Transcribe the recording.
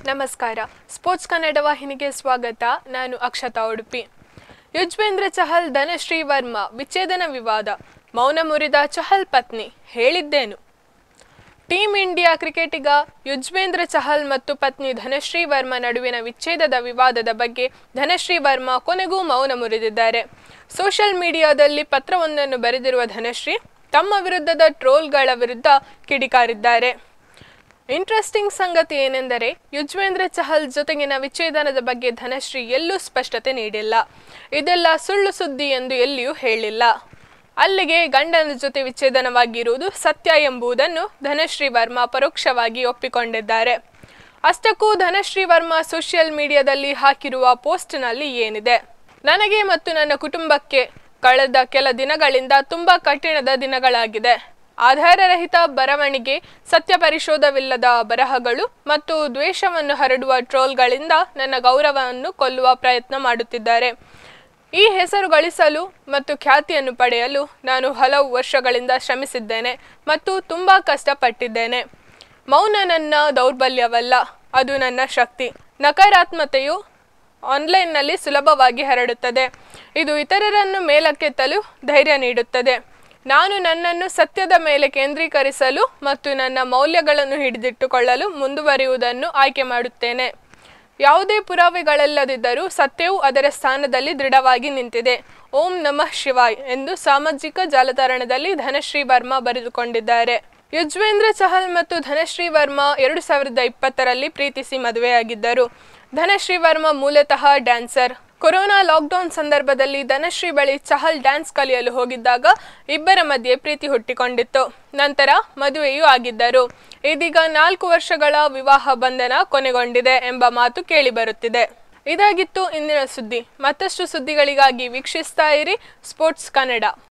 ನಮಸ್ಕಾರ. ಸ್ಪೋರ್ಟ್ಸ್ ಕನ್ನಡ ವಾಹಿನಿಗೆ ಸ್ವಾಗತ. ನಾನು ಅಕ್ಷತಾ ಉಡುಪಿ. ಯುಜ್ವೇಂದ್ರ ಚಹಲ್ ಧನಶ್ರೀ ವರ್ಮಾ ವಿಚ್ಛೇದನ ವಿವಾದ, ಮೌನ ಮುರಿದ ಚಹಲ್ ಪತ್ನಿ, ಹೇಳಿದ್ದೇನು? ಟೀಂ ಇಂಡಿಯಾ ಕ್ರಿಕೆಟಿಗ ಯುಜ್ವೇಂದ್ರ ಚಹಲ್ ಮತ್ತು ಪತ್ನಿ ಧನಶ್ರೀ ವರ್ಮಾ ನಡುವಿನ ವಿಚ್ಛೇದದ ವಿವಾದದ ಬಗ್ಗೆ ಧನಶ್ರೀ ವರ್ಮಾ ಕೊನೆಗೂ ಮೌನ ಮುರಿದಿದ್ದಾರೆ. ಸೋಷಿಯಲ್ ಮೀಡಿಯಾದಲ್ಲಿ ಪತ್ರವೊಂದನ್ನು ಬರೆದಿರುವ ಧನಶ್ರೀ ತಮ್ಮ ವಿರುದ್ಧದ ಟ್ರೋಲ್ಗಳ ವಿರುದ್ಧ ಕಿಡಿಕಾರಿದ್ದಾರೆ. ಇಂಟ್ರೆಸ್ಟಿಂಗ್ ಸಂಗತಿ ಏನೆಂದರೆ, ಯುಜ್ವೇಂದ್ರ ಚಹಲ್ ಜೊತೆಗಿನ ವಿಚ್ಛೇದನದ ಬಗ್ಗೆ ಧನಶ್ರೀ ಎಲ್ಲೂ ಸ್ಪಷ್ಟತೆ ನೀಡಿಲ್ಲ. ಇದೆಲ್ಲ ಸುಳ್ಳು ಸುದ್ದಿ ಎಂದು ಎಲ್ಲಿಯೂ ಹೇಳಿಲ್ಲ. ಅಲ್ಲಿಗೆ ಗಂಡನ ಜೊತೆ ವಿಚ್ಛೇದನವಾಗಿರುವುದು ಸತ್ಯ ಎಂಬುದನ್ನು ಧನಶ್ರೀ ವರ್ಮಾ ಪರೋಕ್ಷವಾಗಿ ಒಪ್ಪಿಕೊಂಡಿದ್ದಾರೆ. ಅಷ್ಟಕ್ಕೂ ಧನಶ್ರೀ ವರ್ಮಾ ಸೋಷಿಯಲ್ ಮೀಡಿಯಾದಲ್ಲಿ ಹಾಕಿರುವ ಪೋಸ್ಟ್ನಲ್ಲಿ ಏನಿದೆ? ನನಗೆ ಮತ್ತು ನನ್ನ ಕುಟುಂಬಕ್ಕೆ ಕಳೆದ ಕೆಲ ದಿನಗಳಿಂದ ತುಂಬ ಕಠಿಣದ ದಿನಗಳಾಗಿದೆ. ಆಧಾರರಹಿತ ಬರವಣಿಗೆ, ಸತ್ಯ ಪರಿಶೋಧವಿಲ್ಲದ ಬರಹಗಳು ಮತ್ತು ದ್ವೇಷವನ್ನು ಹರಡುವ ಟ್ರೋಲ್ಗಳಿಂದ ನನ್ನ ಗೌರವವನ್ನು ಕೊಲ್ಲುವ ಪ್ರಯತ್ನ ಮಾಡುತ್ತಿದ್ದಾರೆ. ಈ ಹೆಸರು ಗಳಿಸಲು ಮತ್ತು ಖ್ಯಾತಿಯನ್ನು ಪಡೆಯಲು ನಾನು ಹಲವು ವರ್ಷಗಳಿಂದ ಶ್ರಮಿಸಿದ್ದೇನೆ ಮತ್ತು ತುಂಬ ಕಷ್ಟಪಟ್ಟಿದ್ದೇನೆ. ಮೌನ ನನ್ನ ದೌರ್ಬಲ್ಯವಲ್ಲ, ಅದು ನನ್ನ ಶಕ್ತಿ. ನಕಾರಾತ್ಮಕತೆಯು ಆನ್ಲೈನ್ನಲ್ಲಿ ಸುಲಭವಾಗಿ ಹರಡುತ್ತದೆ. ಇದು ಇತರರನ್ನು ಮೇಲಕ್ಕೆತ್ತಲು ಧೈರ್ಯ ನೀಡುತ್ತದೆ. ನಾನು ನನ್ನನ್ನು ಸತ್ಯದ ಮೇಲೆ ಕೇಂದ್ರೀಕರಿಸಲು ಮತ್ತು ನನ್ನ ಮೌಲ್ಯಗಳನ್ನು ಹಿಡಿದಿಟ್ಟುಕೊಳ್ಳಲು ಮುಂದುವರಿಯುವುದನ್ನು ಆಯ್ಕೆ ಮಾಡುತ್ತೇನೆ. ಯಾವುದೇ ಪುರಾವೆಗಳಿಲ್ಲದಿದ್ದರೂ ಸತ್ಯವು ಅದರ ಸ್ಥಾನದಲ್ಲಿ ದೃಢವಾಗಿ ನಿಂತಿದೆ. ಓಂ ನಮಃ ಶಿವಾಯ್ ಎಂದು ಸಾಮಾಜಿಕ ಜಾಲತಾಣದಲ್ಲಿ ಧನಶ್ರೀ ವರ್ಮಾ ಬರೆದುಕೊಂಡಿದ್ದಾರೆ. ಯುಜ್ವೇಂದ್ರ ಚಹಲ್ ಮತ್ತು ಧನಶ್ರೀ ವರ್ಮಾ 2020ರಲ್ಲಿ ಪ್ರೀತಿಸಿ ಮದುವೆಯಾಗಿದ್ದರು. ಧನಶ್ರೀ ವರ್ಮಾ ಮೂಲತಃ ಡ್ಯಾನ್ಸರ್. ಕೊರೋನಾ ಲಾಕ್ಡೌನ್ ಸಂದರ್ಭದಲ್ಲಿ ಧನಶ್ರೀ ಬಳಿ ಚಹಲ್ ಡ್ಯಾನ್ಸ್ ಕಲಿಯಲು ಹೋಗಿದ್ದಾಗ ಇಬ್ಬರ ಮಧ್ಯೆ ಪ್ರೀತಿ ಹುಟ್ಟಿಕೊಂಡಿತ್ತು. ನಂತರ ಮದುವೆಯೂ ಆಗಿದ್ದರು. ಇದೀಗ 4 ವರ್ಷಗಳ ವಿವಾಹ ಬಂಧನ ಕೊನೆಗೊಂಡಿದೆ ಎಂಬ ಮಾತು ಕೇಳಿಬರುತ್ತಿದೆ. ಇದಾಗಿತ್ತು ಇಂದಿನ ಸುದ್ದಿ. ಮತ್ತಷ್ಟು ಸುದ್ದಿಗಳಿಗಾಗಿ ವೀಕ್ಷಿಸ್ತಾ ಇರಿ ಸ್ಪೋರ್ಟ್ಸ್ ಕನ್ನಡ.